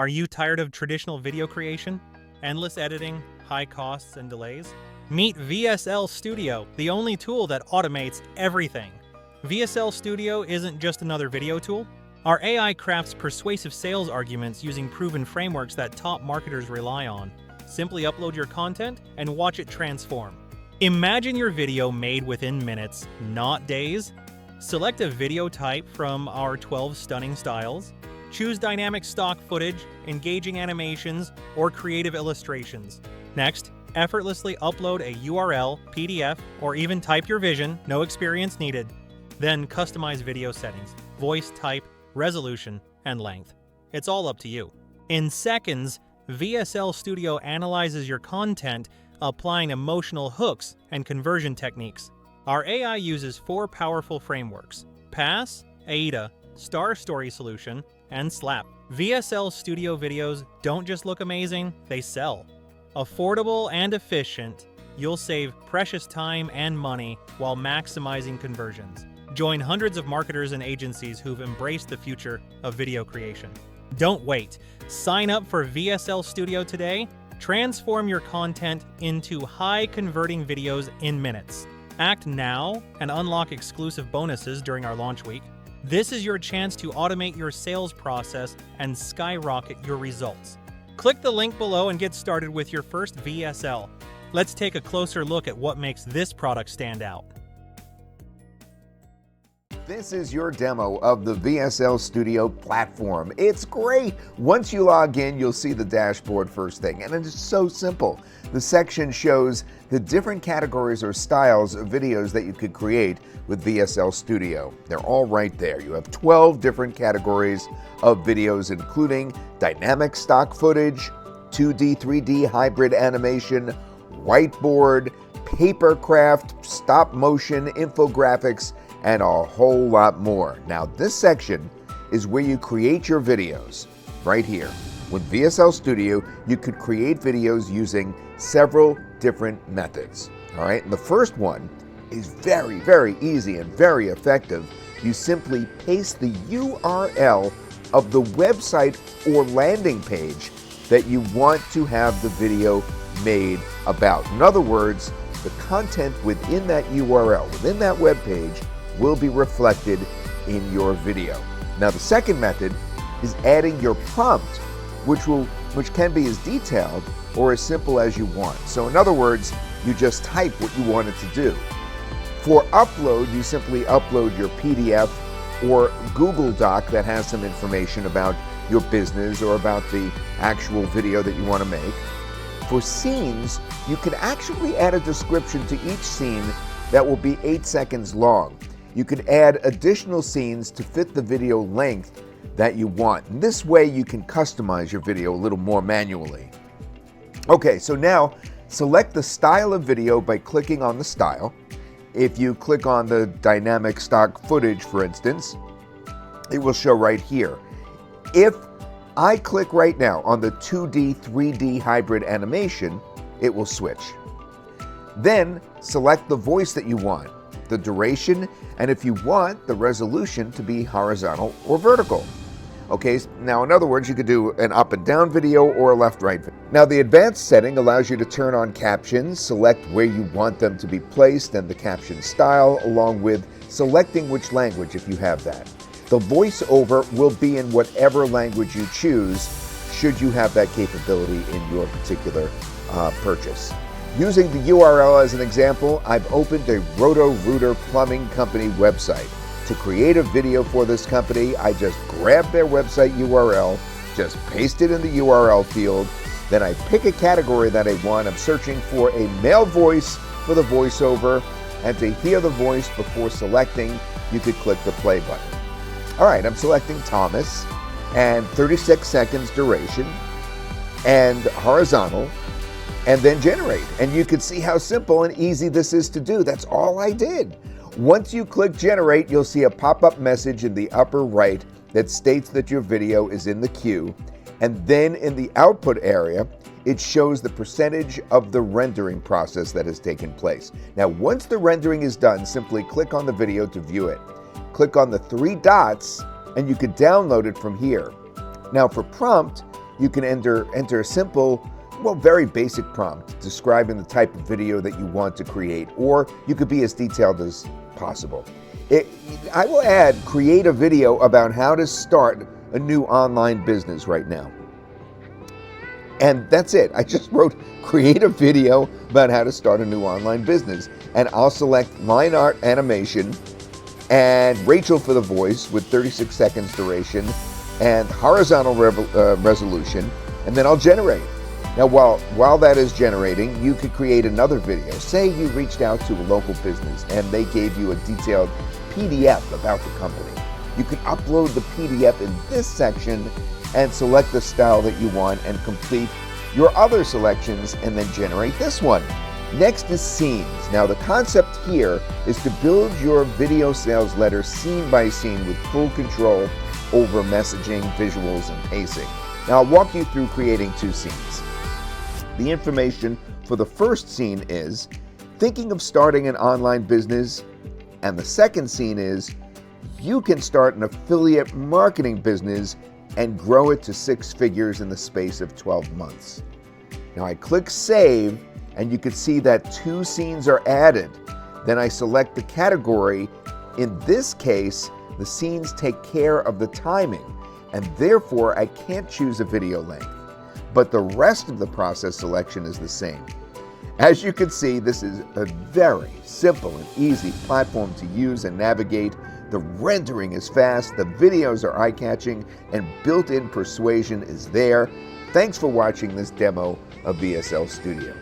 Are you tired of traditional video creation? Endless editing, high costs, and delays? Meet VSL Studio, the only tool that automates everything. VSL Studio isn't just another video tool. Our AI crafts persuasive sales arguments using proven frameworks that top marketers rely on. Simply upload your content and watch it transform. Imagine your video made within minutes, not days. Select a video type from our 12 stunning styles. Choose dynamic stock footage, engaging animations, or creative illustrations. Next, effortlessly upload a URL, PDF, or even type your vision, no experience needed. Then customize video settings, voice type, resolution, and length. It's all up to you. In seconds, VSL Studio analyzes your content, applying emotional hooks and conversion techniques. Our AI uses 4 powerful frameworks: PASS, AIDA, Star Story Solution, and SLAP. VSL Studio videos don't just look amazing, they sell. Affordable and efficient, you'll save precious time and money while maximizing conversions. Join hundreds of marketers and agencies who've embraced the future of video creation. Don't wait. Sign up for VSL Studio today. Transform your content into high-converting videos in minutes. Act now and unlock exclusive bonuses during our launch week. This is your chance to automate your sales process and skyrocket your results. Click the link below and get started with your first VSL. Let's take a closer look at what makes this product stand out. This is your demo of the VSL Studio platform. It's great. Once you log in, you'll see the dashboard first thing, and it's so simple. The section shows the different categories or styles of videos that you could create with VSL Studio. They're all right there. You have 12 different categories of videos, including dynamic stock footage, 2D, 3D hybrid animation, whiteboard, paper craft, stop motion, infographics, and a whole lot more. Now, this section is where you create your videos, right here. With VSL Studio, you could create videos using several different methods. All right, and the first one is very, very easy and very effective. You simply paste the URL of the website or landing page that you want to have the video made about. In other words, the content within that URL, within that web page, will be reflected in your video. Now, the second method is adding your prompt, which can be as detailed or as simple as you want. So in other words, you just type what you want it to do. For upload, you simply upload your PDF or Google Doc that has some information about your business or about the actual video that you want to make. For scenes, you can actually add a description to each scene that will be 8 seconds long. You can add additional scenes to fit the video length that you want. And this way you can customize your video a little more manually. Okay, so now select the style of video by clicking on the style. If you click on the dynamic stock footage, for instance, it will show right here. If I click right now on the 2D, 3D hybrid animation, it will switch. Then select the voice that you want, the duration, and if you want the resolution to be horizontal or vertical. Okay, now in other words, you could do an up and down video or a left-right video. Now the advanced setting allows you to turn on captions, select where you want them to be placed and the caption style, along with selecting which language if you have that. The voiceover will be in whatever language you choose, should you have that capability in your particular purchase. Using the URL as an example, I've opened a Roto-Rooter Plumbing Company website. To create a video for this company, I just grab their website URL, just paste it in the URL field, then I pick a category that I want. I'm searching for a male voice for the voiceover, and to hear the voice before selecting, you could click the play button. All right, I'm selecting Thomas, and 36 seconds duration, and horizontal, and then generate. And you can see how simple and easy this is to do. That's all I did. Once you click generate, you'll see a pop-up message in the upper right that states that your video is in the queue. And then in the output area, it shows the percentage of the rendering process that has taken place. Now, once the rendering is done, simply click on the video to view it. Click on the 3 dots and you could download it from here. Now for prompt, you can enter a simple, well, very basic prompt describing the type of video that you want to create, or you could be as detailed as possible. I will add, create a video about how to start a new online business right now. And that's it. I just wrote, create a video about how to start a new online business. And I'll select line art animation and Rachel for the voice with 36 seconds duration and horizontal resolution, and then I'll generate. Now, while that is generating, you could create another video. Say you reached out to a local business and they gave you a detailed PDF about the company. You can upload the PDF in this section and select the style that you want and complete your other selections and then generate this one. Next is scenes. Now, the concept here is to build your video sales letter scene by scene with full control over messaging, visuals, and pacing. Now, I'll walk you through creating 2 scenes. The information for the first scene is thinking of starting an online business, and the second scene is you can start an affiliate marketing business and grow it to 6 figures in the space of 12 months. Now I click save, and you can see that 2 scenes are added. Then I select the category. In this case, the scenes take care of the timing, and therefore I can't choose a video length. But the rest of the process selection is the same. As you can see, this is a very simple and easy platform to use and navigate. The rendering is fast, the videos are eye-catching, and built-in persuasion is there. Thanks for watching this demo of VSL Studio.